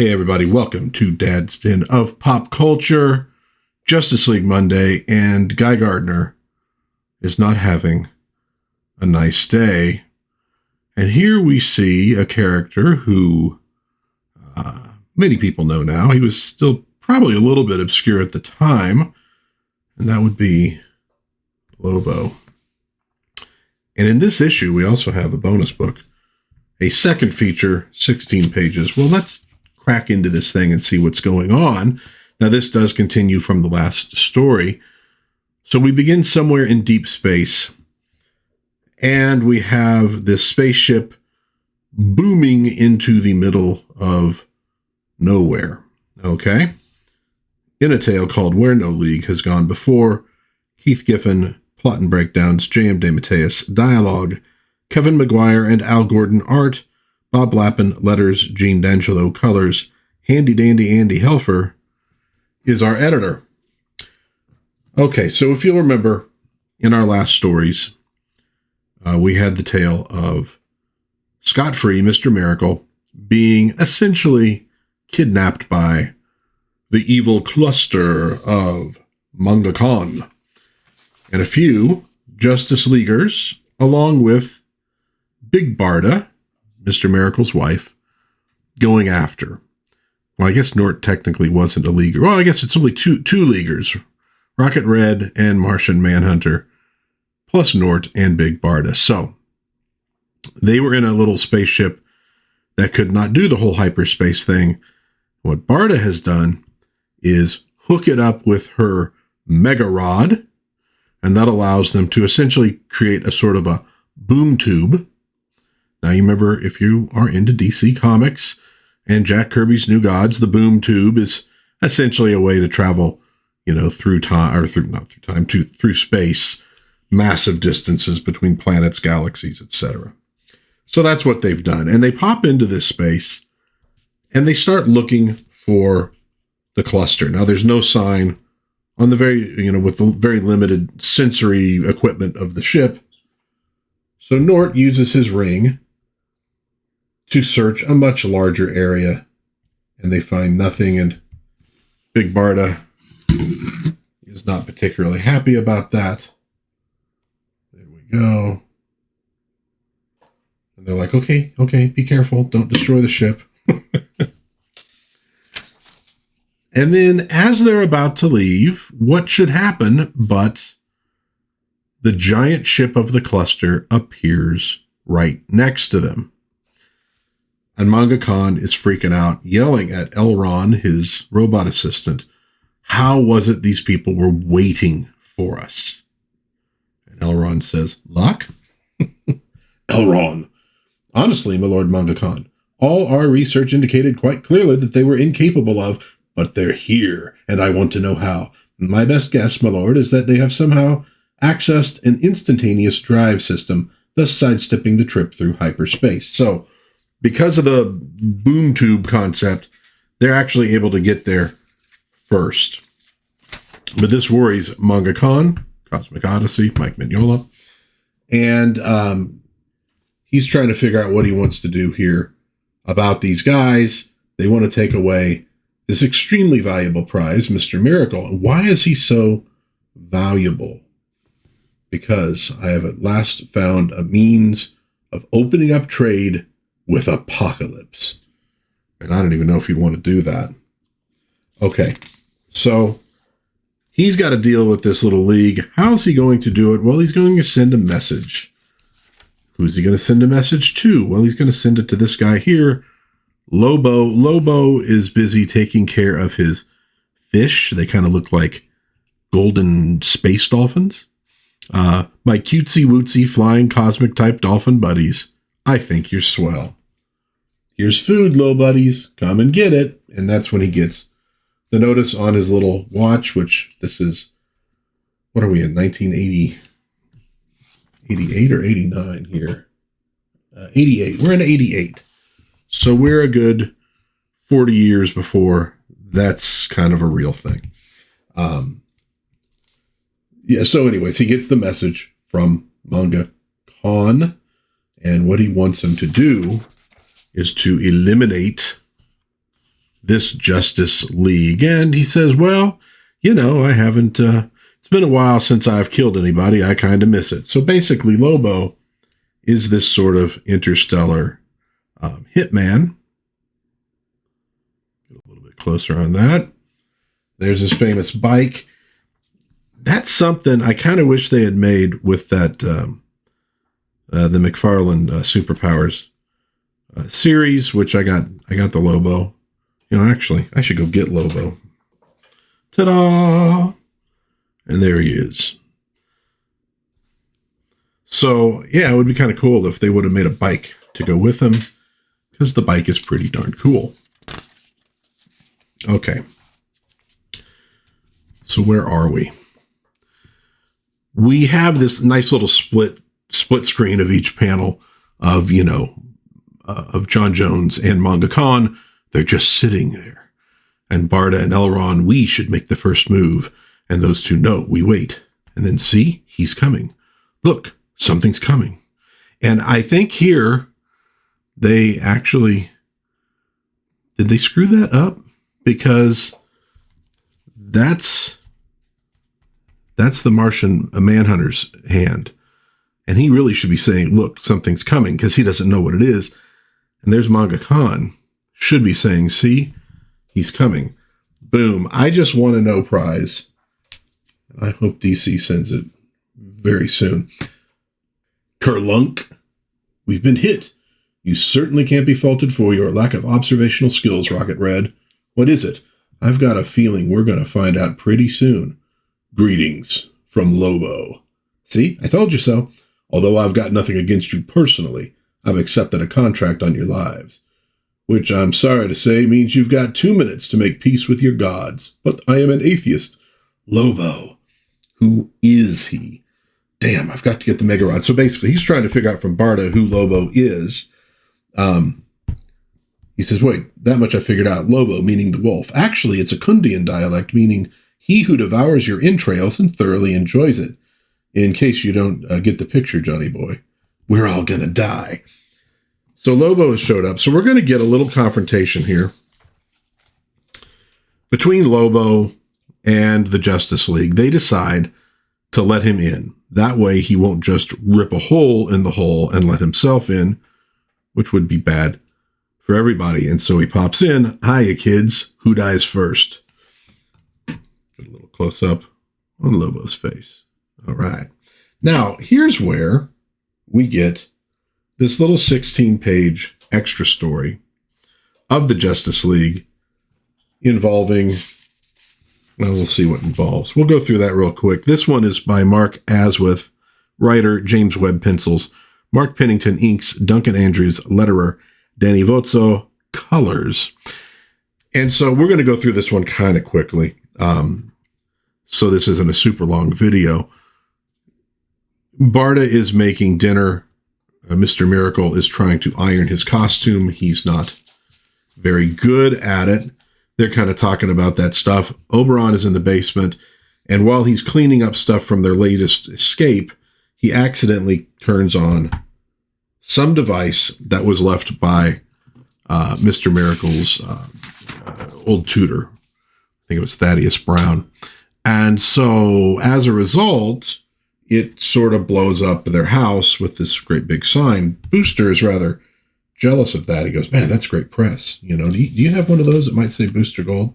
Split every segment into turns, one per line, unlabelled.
Hey everybody, welcome to DadsDen of Pop Culture, Justice League Monday, and Guy Gardner is not having a nice day. And here we see a character who many people know now. He was still probably a little bit obscure at the time, and that would be Lobo. And in this issue, we also have a bonus book, a second feature, 16 pages. Well, let's crack into this thing and see what's going on. Now, this does continue from the last story. So we begin somewhere in deep space, and we have this spaceship booming into the middle of nowhere. Okay? In a tale called Where No League Has Gone Before, Keith Giffen, plot and breakdowns, J.M. DeMatteis, dialogue, Kevin Maquire and Al Gordon art, Bob Lappin letters, Gene D'Angelo colors, handy dandy Andy Helfer is our editor. Okay, so if you'll remember, in our last stories, we had the tale of Scott-Free Mr. Miracle being essentially kidnapped by the evil cluster of Manga Khan and a few Justice Leaguers, along with Big Barda, Mr. Miracle's wife, going after. Well, I guess Gnort technically wasn't a leaguer. Well, I guess it's only two leaguers, Rocket Red and Martian Manhunter, plus Gnort and Big Barda. So they were in a little spaceship that could not do the whole hyperspace thing. What Barda has done is hook it up with her mega rod, and that allows them to essentially create a sort of a boom tube. Now, you remember, if you are into DC Comics and Jack Kirby's New Gods, the boom tube is essentially a way to travel, through time, or through space, massive distances between planets, galaxies, etc. So that's what they've done. And they pop into this space and they start looking for the cluster. Now, there's no sign on the with the very limited sensory equipment of the ship. So Gnort uses his ring to search a much larger area, and they find nothing, and Big Barda is not particularly happy about that. There we go. And they're like, okay, be careful, don't destroy the ship. And then, as they're about to leave, what should happen but the giant ship of the cluster appears right next to them. And Manga Khan is freaking out, yelling at Elron, his robot assistant. How was it these people were waiting for us? And Elron says, luck? Elron. Honestly, my lord Manga Khan, all our research indicated quite clearly that they were incapable of, but they're here, and I want to know how. My best guess, my lord, is that they have somehow accessed an instantaneous drive system, thus sidestepping the trip through hyperspace. So, because of the boom tube concept, they're actually able to get there first. But this worries Manga Khan, Cosmic Odyssey, Mike Mignola, and he's trying to figure out what he wants to do here about these guys. They want to take away this extremely valuable prize, Mr. Miracle. And why is he so valuable? Because I have at last found a means of opening up trade with Apocalypse. And I don't even know if he'd want to do that. Okay, so he's got to deal with this little league. How's he going to do it? Well, he's going to send a message. Who's he going to send a message to? Well, he's going to send it to this guy here, Lobo. Lobo is busy taking care of his fish. They kind of look like golden space dolphins. My cutesy wootsy flying cosmic type dolphin buddies. I think you're swell. Here's food, low buddies. Come and get it. And that's when he gets the notice on his little watch, which this is, what are we in, 1980? 88 or 89 here? 88. We're in 88. So we're a good 40 years before that's kind of a real thing. So anyways, he gets the message from Manga Khan, and what he wants him to do is to eliminate this Justice League. And he says, well, I haven't, it's been a while since I've killed anybody. I kind of miss it. So basically, Lobo is this sort of interstellar hitman. Get a little bit closer on that. There's his famous bike. That's something I kind of wish they had made with that, the McFarlane Superpowers series, which I got the Lobo. Actually, I should go get Lobo. Ta-da! And there he is. So, yeah, it would be kind of cool if they would have made a bike to go with him, because the bike is pretty darn cool. Okay. So where are we? We have this nice little split screen of each panel of, of John Jones and Manga Khan. They're just sitting there. And Barda and Elron, we should make the first move. And those two, no, we wait. And then see, he's coming. Look, something's coming. And I think here they actually, did they screw that up? Because that's the Martian Manhunter's hand. And he really should be saying, look, something's coming, because he doesn't know what it is. And there's Manga Khan. Should be saying, see, he's coming. Boom. I just won a no prize. I hope DC sends it very soon. Kerlunk, we've been hit. You certainly can't be faulted for your lack of observational skills, Rocket Red. What is it? I've got a feeling we're going to find out pretty soon. Greetings from Lobo. See, I told you so. Although I've got nothing against you personally, I've accepted a contract on your lives. Which I'm sorry to say means you've got 2 minutes to make peace with your gods. But I am an atheist. Lobo. Who is he? Damn, I've got to get the Mega Rod. So basically, he's trying to figure out from Barda who Lobo is. He says, wait, that much I figured out. Lobo, meaning the wolf. Actually, it's a Kundian dialect, meaning he who devours your entrails and thoroughly enjoys it. In case you don't get the picture, Johnny boy. We're all gonna die. So Lobo has showed up. So we're going to get a little confrontation here between Lobo and the Justice League. They decide to let him in. That way he won't just rip a hole in the hole and let himself in, which would be bad for everybody. And so he pops in. Hiya, kids. Who dies first? Get a little close up on Lobo's face. All right. Now, here's where we get this little 16-page extra story of the Justice League involving, well, we'll see what involves. We'll go through that real quick. This one is by Mark Aswith, writer, James Webb pencils, Mark Pennington inks, Duncan Andrews letterer, Danny Vozzo colors. And so we're going to go through this one kind of quickly. So this isn't a super long video. Barda is making dinner. Mr. Miracle is trying to iron his costume. He's not very good at it. They're kind of talking about that stuff. Oberon is in the basement, and while he's cleaning up stuff from their latest escape, he accidentally turns on some device that was left by Mr. Miracle's old tutor. I think it was Thaddeus Brown. And so, as a result, it sort of blows up their house with this great big sign. Booster is rather jealous of that. He goes, man, that's great press. Do you have one of those that might say Booster Gold?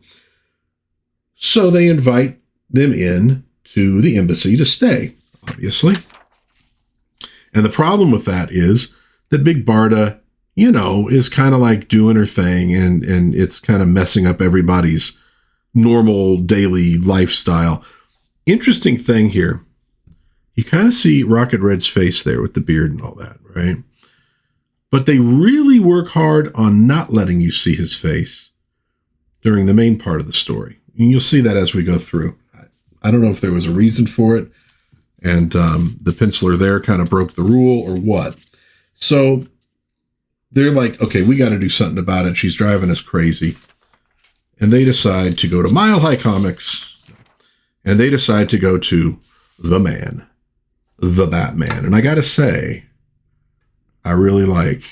So they invite them in to the embassy to stay, obviously. And the problem with that is that Big Barda, is kind of like doing her thing, and it's kind of messing up everybody's normal daily lifestyle. Interesting thing here. You kind of see Rocket Red's face there with the beard and all that, right? But they really work hard on not letting you see his face during the main part of the story. And you'll see that as we go through. I don't know if there was a reason for it, and the penciler there kind of broke the rule or what. So they're like, okay, we got to do something about it. She's driving us crazy. And they decide to go to Mile High Comics, and they decide to go to the man. The Batman. And I gotta say, I really like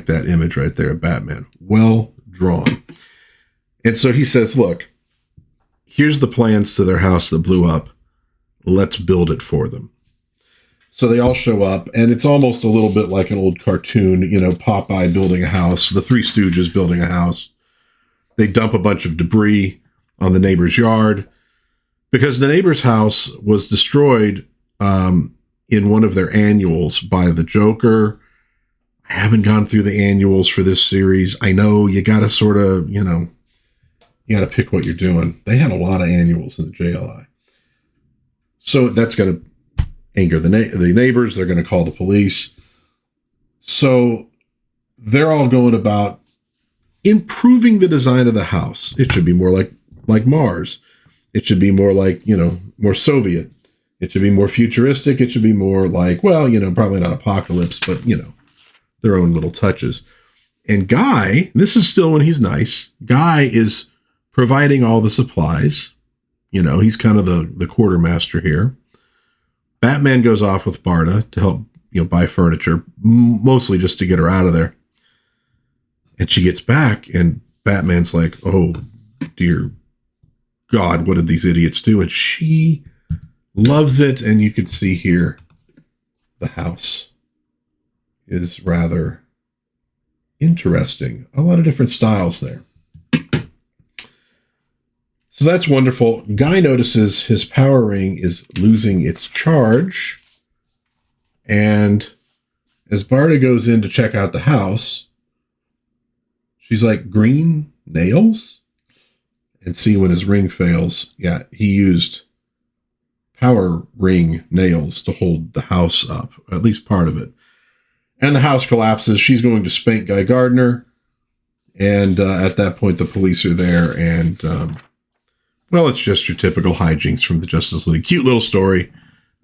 that image right there of Batman. Well drawn. And so he says, look, here's the plans to their house that blew up. Let's build it for them. So they all show up, and it's almost a little bit like an old cartoon, Popeye building a house, the Three Stooges building a house. They dump a bunch of debris on the neighbor's yard because the neighbor's house was destroyed in one of their annuals by the Joker. I haven't gone through the annuals for this series. I know you got to sort of, you got to pick what you're doing. They had a lot of annuals in the JLI. So that's going to anger the neighbors. They're going to call the police. So they're all going about improving the design of the house. It should be more like Mars. It should be more like, more Soviet. It should be more futuristic. It should be more like, probably not apocalypse, but, their own little touches. And Guy, this is still when he's nice, Guy is providing all the supplies. He's kind of the quartermaster here. Batman goes off with Barda to help, buy furniture, mostly just to get her out of there. And she gets back, and Batman's like, oh, dear God, what did these idiots do? And she loves it, and you can see here the house is rather interesting. A lot of different styles there. So that's wonderful. Guy notices his power ring is losing its charge. And as Barda goes in to check out the house, she's like, green nails? And see, when his ring fails, he used power ring nails to hold the house up, at least part of it. And the house collapses. She's going to spank Guy Gardner. And at that point, the police are there. And, it's just your typical hijinks from the Justice League. Cute little story.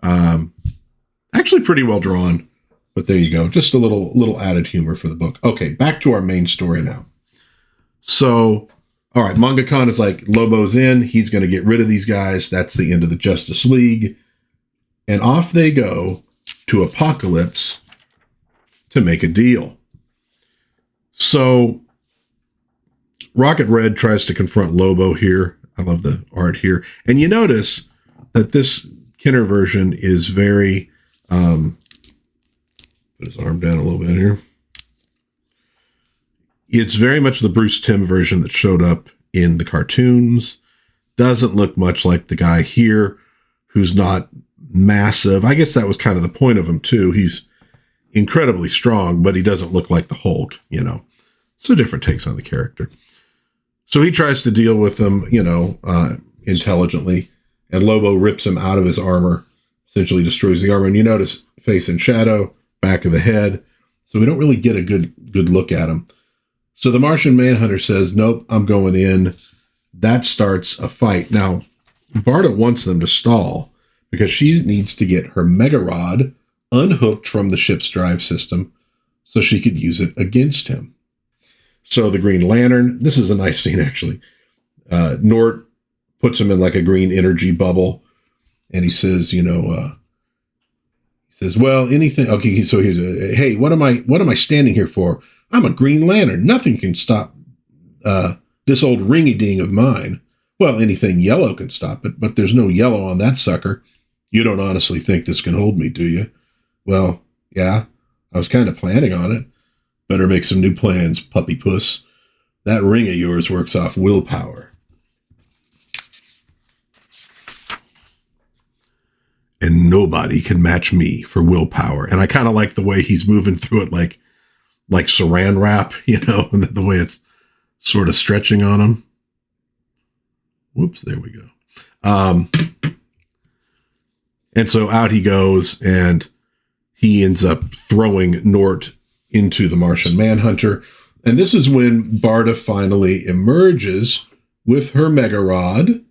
Actually pretty well drawn. But there you go. Just a little added humor for the book. Okay, back to our main story now. So, all right, MangaCon is like, Lobo's in. He's going to get rid of these guys. That's the end of the Justice League. And off they go to Apocalypse to make a deal. So Rocket Red tries to confront Lobo here. I love the art here. And you notice that this Kenner version is very, put his arm down a little bit here. It's very much the Bruce Timm version that showed up in the cartoons. Doesn't look much like the guy here, who's not massive. I guess that was kind of the point of him too. He's incredibly strong, but he doesn't look like the Hulk, So different takes on the character. So he tries to deal with them, intelligently, and Lobo rips him out of his armor, essentially destroys the armor. And you notice face and shadow, back of the head. So we don't really get a good look at him. So the Martian Manhunter says, nope, I'm going in. That starts a fight. Now, Barda wants them to stall because she needs to get her Mega Rod unhooked from the ship's drive system so she could use it against him. So the Green Lantern, this is a nice scene, actually. Gnort puts him in like a green energy bubble. And he says, well, anything. Okay, so here's hey, what am I standing here for? I'm a Green Lantern. Nothing can stop this old ringy-ding of mine. Well, anything yellow can stop it, but there's no yellow on that sucker. You don't honestly think this can hold me, do you? Well, yeah, I was kind of planning on it. Better make some new plans, puppy puss. That ring of yours works off willpower. And nobody can match me for willpower. And I kind of like the way he's moving through it like saran wrap, and the way it's sort of stretching on him. Whoops, there we go. And so out he goes, and he ends up throwing Gnort into the Martian Manhunter. And this is when Barda finally emerges with her Mega Rod.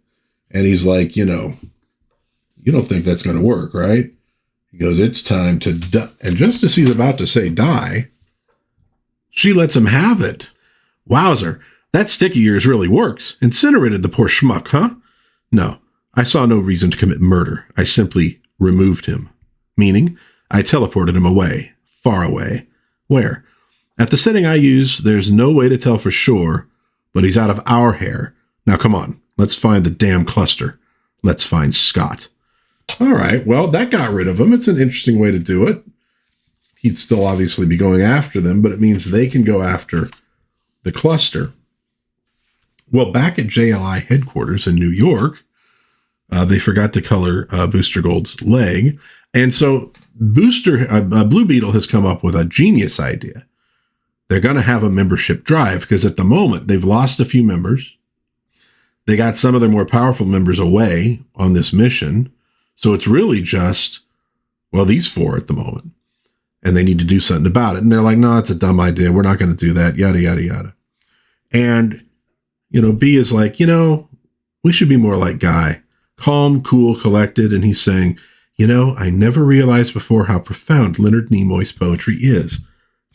And he's like, you don't think that's going to work, right? He goes, it's time to die. And just as he's about to say die, she lets him have it. Wowzer, that stick of yours really works. Incinerated the poor schmuck, huh? No, I saw no reason to commit murder. I simply removed him. Meaning, I teleported him away, far away. Where? At the setting I use, there's no way to tell for sure, but he's out of our hair. Now, come on. Let's find the damn cluster. Let's find Scott. All right. Well, that got rid of him. It's an interesting way to do it. He'd still obviously be going after them, but it means they can go after the cluster. Well, back at JLI headquarters in New York, they forgot to color Booster Gold's leg. And so Blue Beetle has come up with a genius idea. They're going to have a membership drive because at the moment they've lost a few members. They got some of their more powerful members away on this mission. So it's really just, well, these 4 at the moment. And they need to do something about it. And they're like, no, that's a dumb idea. We're not going to do that. Yada, yada, yada. And, B is like, we should be more like Guy. Calm, cool, collected. And he's saying, I never realized before how profound Leonard Nimoy's poetry is.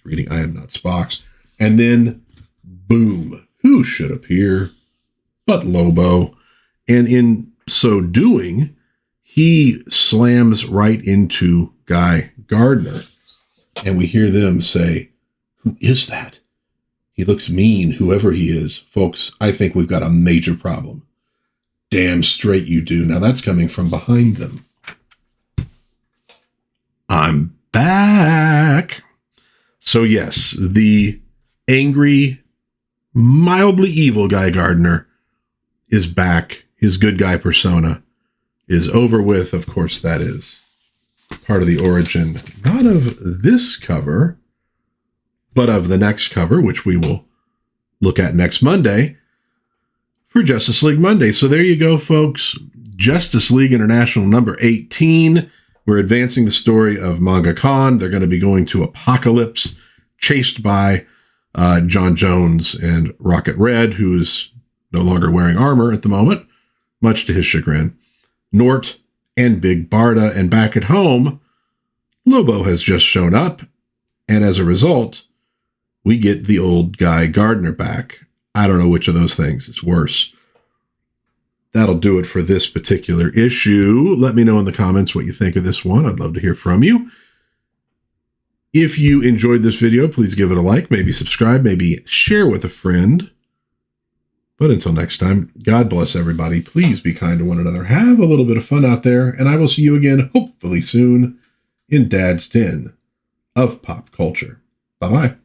Reading I Am Not Spock. And then, boom, who should appear but Lobo? And in so doing, he slams right into Guy Gardner. And we hear them say, who is that? He looks mean, whoever he is. Folks, I think we've got a major problem. Damn straight you do. Now that's coming from behind them. I'm back. So yes, the angry, mildly evil Guy Gardner is back. His good guy persona is over with. Of course, that is part of the origin, not of this cover, but of the next cover, which we will look at next Monday for Justice League Monday. So there you go, folks. Justice League International number 18. We're advancing the story of Manga Khan. They're going to be going to Apocalypse, chased by John Jones and Rocket Red, who is no longer wearing armor at the moment, much to his chagrin. Gnort and Big Barda. And back at home, Lobo has just shown up. And as a result, we get the old Guy Gardner back. I don't know which of those things is worse. That'll do it for this particular issue. Let me know in the comments what you think of this one. I'd love to hear from you. If you enjoyed this video, please give it a like, maybe subscribe, maybe share with a friend. But until next time, God bless everybody. Please be kind to one another. Have a little bit of fun out there. And I will see you again, hopefully soon, in Dad's Den of Pop Culture. Bye-bye.